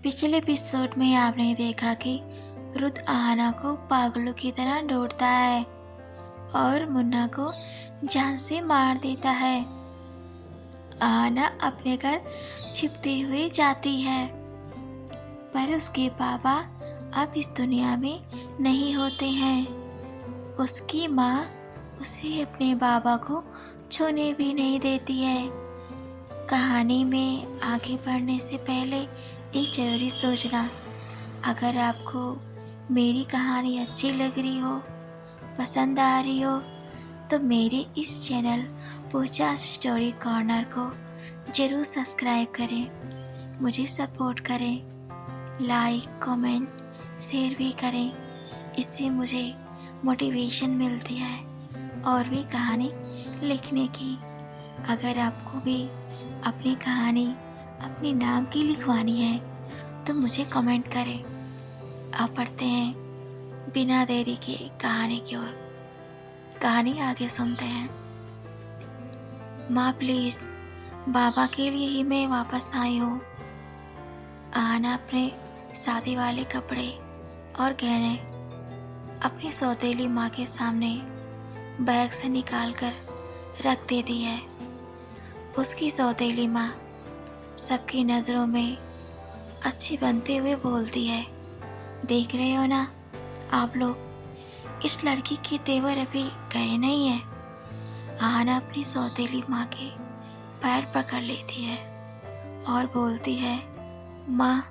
पिछले एपिसोड में आपने देखा कि रुद्र आहना को पागलों की तरह ढूंढता है और मुन्ना को जान से मार देता है। आहना अपने घर छिपते हुए जाती है, पर उसके पापा अब इस दुनिया में नहीं होते हैं। उसकी माँ उसे अपने बाबा को छूने भी नहीं देती है। कहानी में आगे बढ़ने से पहले एक ज़रूरी सूचना। अगर आपको मेरी कहानी अच्छी लग रही हो, पसंद आ रही हो, तो मेरे इस चैनल पूजा स्टोरी कॉर्नर को ज़रूर सब्सक्राइब करें, मुझे सपोर्ट करें, लाइक कमेंट शेयर भी करें। इससे मुझे मोटिवेशन मिलती है और भी कहानी लिखने की। अगर आपको भी अपनी कहानी अपने नाम की लिखवानी है तो मुझे कमेंट करें। अब पढ़ते हैं बिना देरी के कहानी की ओर। कहानी आगे सुनते हैं। माँ प्लीज़, बाबा के लिए ही मैं वापस आई हूँ। आहना अपने शादी वाले कपड़े और गहने अपनी सौतेली माँ के सामने बैग से निकाल कर रख देती है। उसकी सौतेली माँ सबकी नज़रों में अच्छी बनते हुए बोलती है, देख रहे हो ना आप लोग, इस लड़की के तेवर अभी गए नहीं है। आहना अपनी सौतेली माँ के पैर पकड़ लेती है और बोलती है, माँ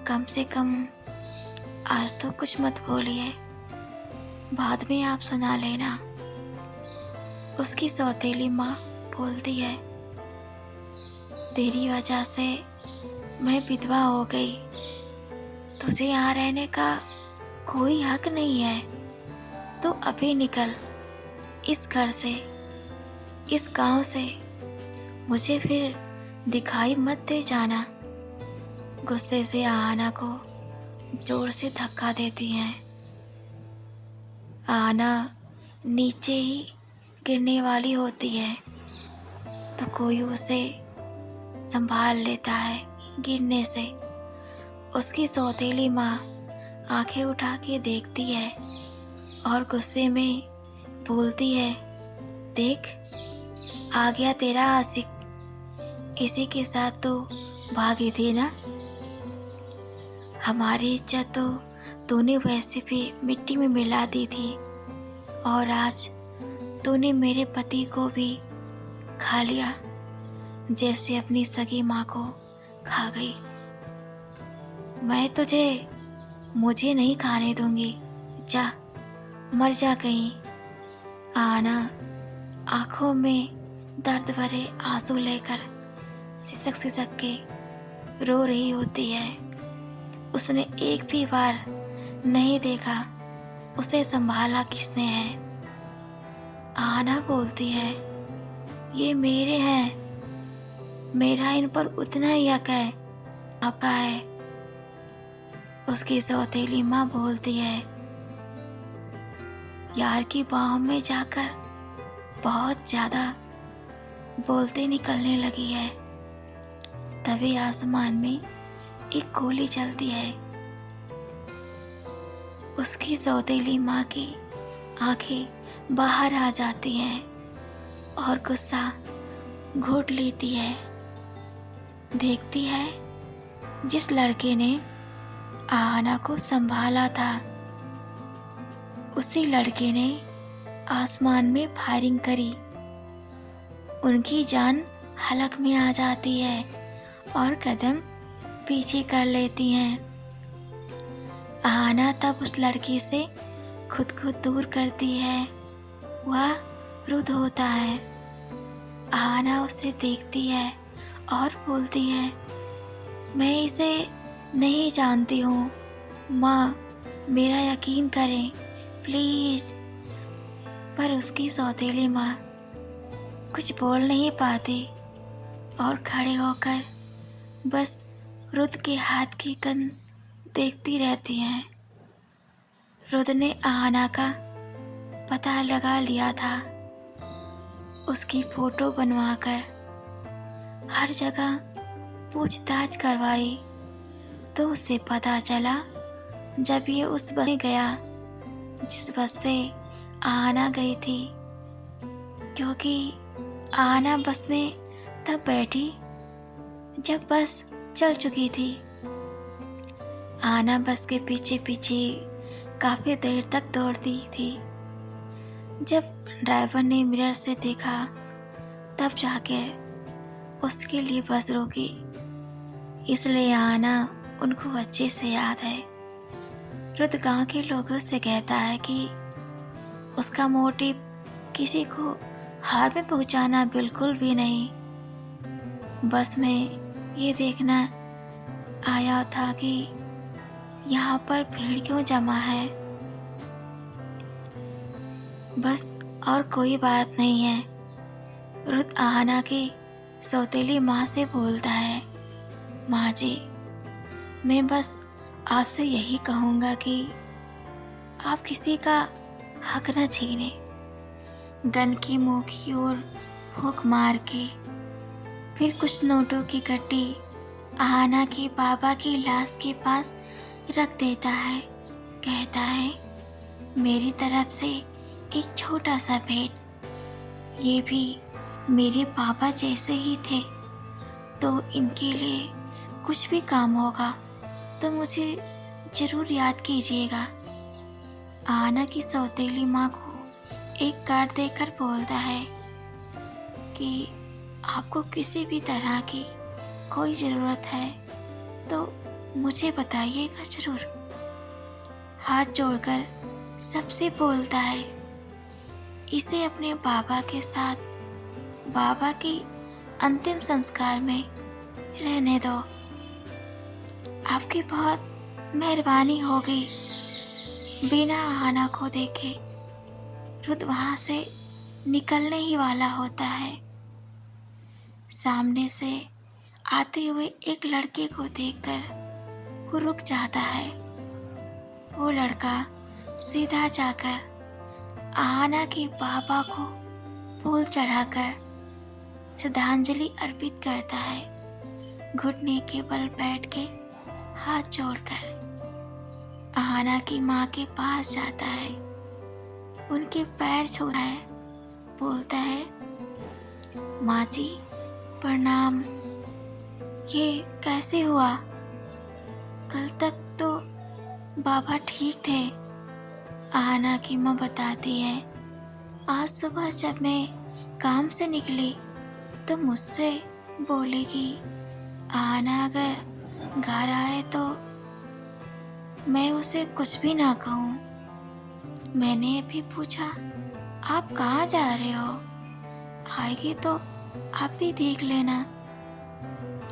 कम से कम आज तो कुछ मत बोलिए, बाद में आप सुना लेना। उसकी सौतेली माँ बोलती है, तेरी वजह से मैं विधवा हो गई, तुझे यहाँ रहने का कोई हक नहीं है। तो अभी निकल इस घर से, इस गांव से, मुझे फिर दिखाई मत दे जाना। गुस्से से आहना को जोर से धक्का देती हैं। आहना नीचे ही गिरने वाली होती है तो कोई उसे संभाल लेता है गिरने से। उसकी सौतेली माँ आंखें उठा के देखती है और गुस्से में बोलती है, देख आ गया तेरा आशिक, इसी के साथ तो भागी थी ना। हमारी इज्जत तो तूने वैसे भी मिट्टी में मिला दी थी और आज तूने मेरे पति को भी खा लिया, जैसे अपनी सगी माँ को खा गई। मैं मुझे नहीं खाने दूंगी, जा मर जा कहीं। आहना आंखों में दर्द भरे आंसू लेकर सिसक सिसक के रो रही होती है। उसने एक भी बार नहीं देखा उसे संभाला किसने है। आहना बोलती है, ये मेरे हैं, मेरा इन पर उतना ही हक है आपका है। उसकी सौतेली माँ बोलती है, यार की बाहों में जाकर बहुत ज़्यादा बोलते निकलने लगी है। तभी आसमान में एक गोली चलती है। उसकी सौतेली माँ की आंखें बाहर आ जाती हैं और गुस्सा घोट लेती है। देखती है जिस लड़के ने आहना को संभाला था, उसी लड़के ने आसमान में फायरिंग करी। उनकी जान हलक में आ जाती है और कदम पीछे कर लेती हैं। आहना तब उस लड़के से खुद को दूर करती है। वह रुद्र होता है। आहना उसे देखती है और बोलती है, मैं इसे नहीं जानती हूँ, माँ मेरा यकीन करें प्लीज़। पर उसकी सौतेली माँ कुछ बोल नहीं पाती और खड़े होकर बस रुद्र के हाथ की गंध देखती रहती हैं। रुद्र ने आहना का पता लगा लिया था। उसकी फ़ोटो बनवाकर हर जगह पूछताछ करवाई तो उसे पता चला जब ये उस बस में गया जिस बस से आहना गई थी, क्योंकि आहना बस में तब बैठी जब बस चल चुकी थी। आहना बस के पीछे पीछे काफ़ी देर तक दौड़ती थी। जब ड्राइवर ने मिरर से देखा तब जाके उसके लिए बस रोकी। इसलिए आहना उनको अच्छे से याद है। रुद गांव के लोगों से कहता है कि उसका मोटिव किसी को हार में पहुंचाना बिल्कुल भी नहीं, बस में ये देखना आया था कि यहाँ पर भीड़ क्यों जमा है, बस और कोई बात नहीं है। रुद आहना की सौतेली माँ से बोलता है, माँ जी, मैं बस आपसे यही कहूँगा कि आप किसी का हक न छीने। गन की मुँह की ओर फूंक मार के फिर कुछ नोटों की गड्डी आहना के बाबा की लाश के पास रख देता है। कहता है, मेरी तरफ से एक छोटा सा भेंट। ये भी मेरे पापा जैसे ही थे, तो इनके लिए कुछ भी काम होगा तो मुझे जरूर याद कीजिएगा। आहना की सौतेली माँ को एक कार्ड देकर बोलता है कि आपको किसी भी तरह की कोई ज़रूरत है तो मुझे बताइएगा ज़रूर। हाथ जोड़कर सबसे बोलता है, इसे अपने बाबा के साथ बाबा की अंतिम संस्कार में रहने दो। आपकी बहुत मेहरबानी होगी। बिना आहना को देखे रुद वहाँ से निकलने ही वाला होता है। सामने से आते हुए एक लड़के को देखकर वो रुक जाता है। वो लड़का सीधा जाकर आहना के बाबा को फूल चढ़ाकर श्रद्धांजलि अर्पित करता है। घुटने के बल बैठ के हाथ जोड़कर आहना की माँ के पास जाता है, उनके पैर छूता है, बोलता है, माँ जी प्रणाम। ये कैसे हुआ? कल तक तो बाबा ठीक थे। आहना की माँ बताती है, आज सुबह जब मैं काम से निकली तो मुझसे बोलेगी, आहना अगर घर आए तो मैं उसे कुछ भी ना कहूँ। मैंने भी पूछा, आप कहाँ जा रहे हो? आएगी तो आप भी देख लेना।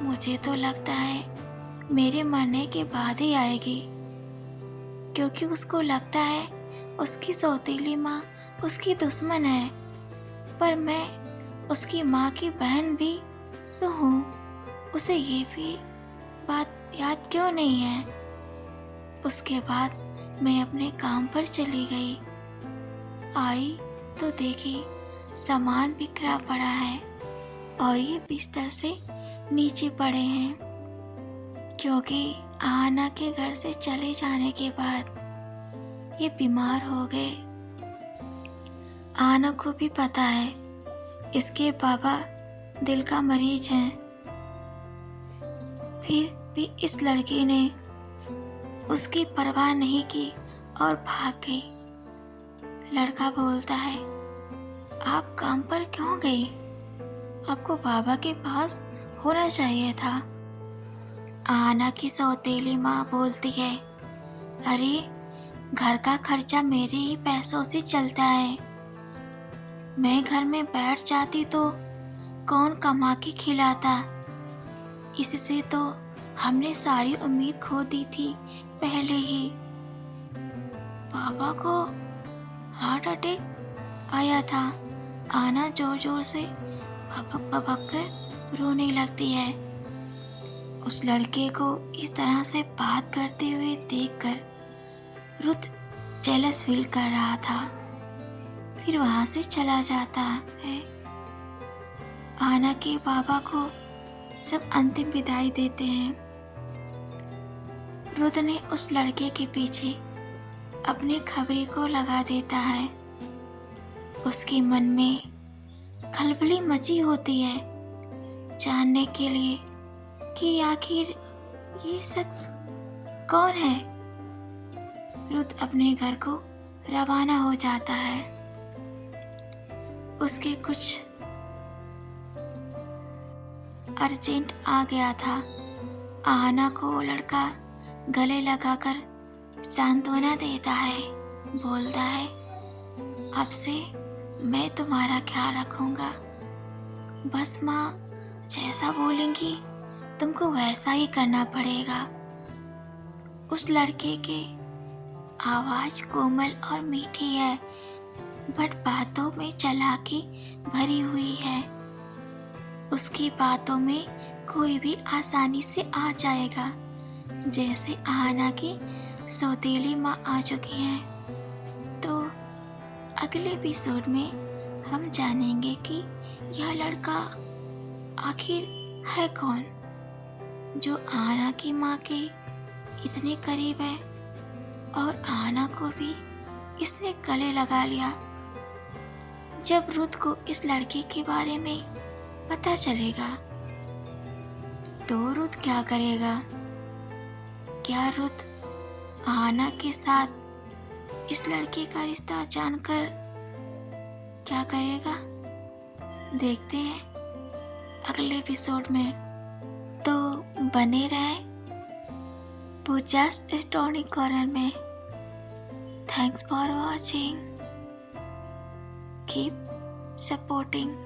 मुझे तो लगता है मेरे मरने के बाद ही आएगी, क्योंकि उसको लगता है उसकी सौतेली माँ उसकी दुश्मन है, पर मैं उसकी माँ की बहन भी तो हूँ। उसे ये भी बात याद क्यों नहीं है? उसके बाद मैं अपने काम पर चली गई। आई तो देखी सामान बिखरा पड़ा है और ये बिस्तर से नीचे पड़े हैं, क्योंकि आहना के घर से चले जाने के बाद ये बीमार हो गए। आहना को भी पता है इसके पापा दिल का मरीज हैं, फिर भी इस लड़की ने उसकी परवाह नहीं की और भाग गई। लड़का बोलता है, आप काम पर क्यों गई? आपको बाबा के पास होना चाहिए था। आहना की सौतेली माँ बोलती है, अरे घर का खर्चा मेरे ही पैसों से चलता है। मैं घर में बैठ जाती तो कौन कमा के खिलाता? इससे तो हमने सारी उम्मीद खो दी थी पहले ही। पापा को हार्ट अटैक आया था। आहना जोर जोर से भपक भपक कर रोने लगती है। उस लड़के को इस तरह से बात करते हुए देखकर रुद जेलस फील कर रहा था। फिर वहां से चला जाता है। आहना के बाबा को सब अंतिम विदाई देते हैं। रुद्र ने उस लड़के के पीछे अपनी खबरी को लगा देता है। उसके मन में खलबली मची होती है जानने के लिए कि आखिर ये शख्स कौन है। रुद्र अपने घर को रवाना हो जाता है। उसके कुछ अर्जेंट आ गया था। आहना को वो लड़का गले लगाकर सांत्वना देता है, बोलता है, अब से मैं तुम्हारा ख्याल रखूंगा। बस माँ जैसा बोलेंगी तुमको वैसा ही करना पड़ेगा। उस लड़के के आवाज कोमल और मीठी है, बट बातों में चालाकी भरी हुई है। उसकी बातों में कोई भी आसानी से आ जाएगा, जैसे आहना की सौतेली माँ आ चुकी हैं। तो अगले एपिसोड में हम जानेंगे कि यह लड़का आखिर है कौन, जो आहना की माँ के इतने करीब है और आहना को भी इसने गले लगा लिया। जब रुद्र को इस लड़के के बारे में पता चलेगा तो रुद्र क्या करेगा? क्या रुद्र आहना के साथ इस लड़के का रिश्ता जानकर क्या करेगा? देखते हैं अगले एपिसोड में। तो बने रहे पूजा's स्टोरी कॉर्नर में। Thanks for watching, keep supporting.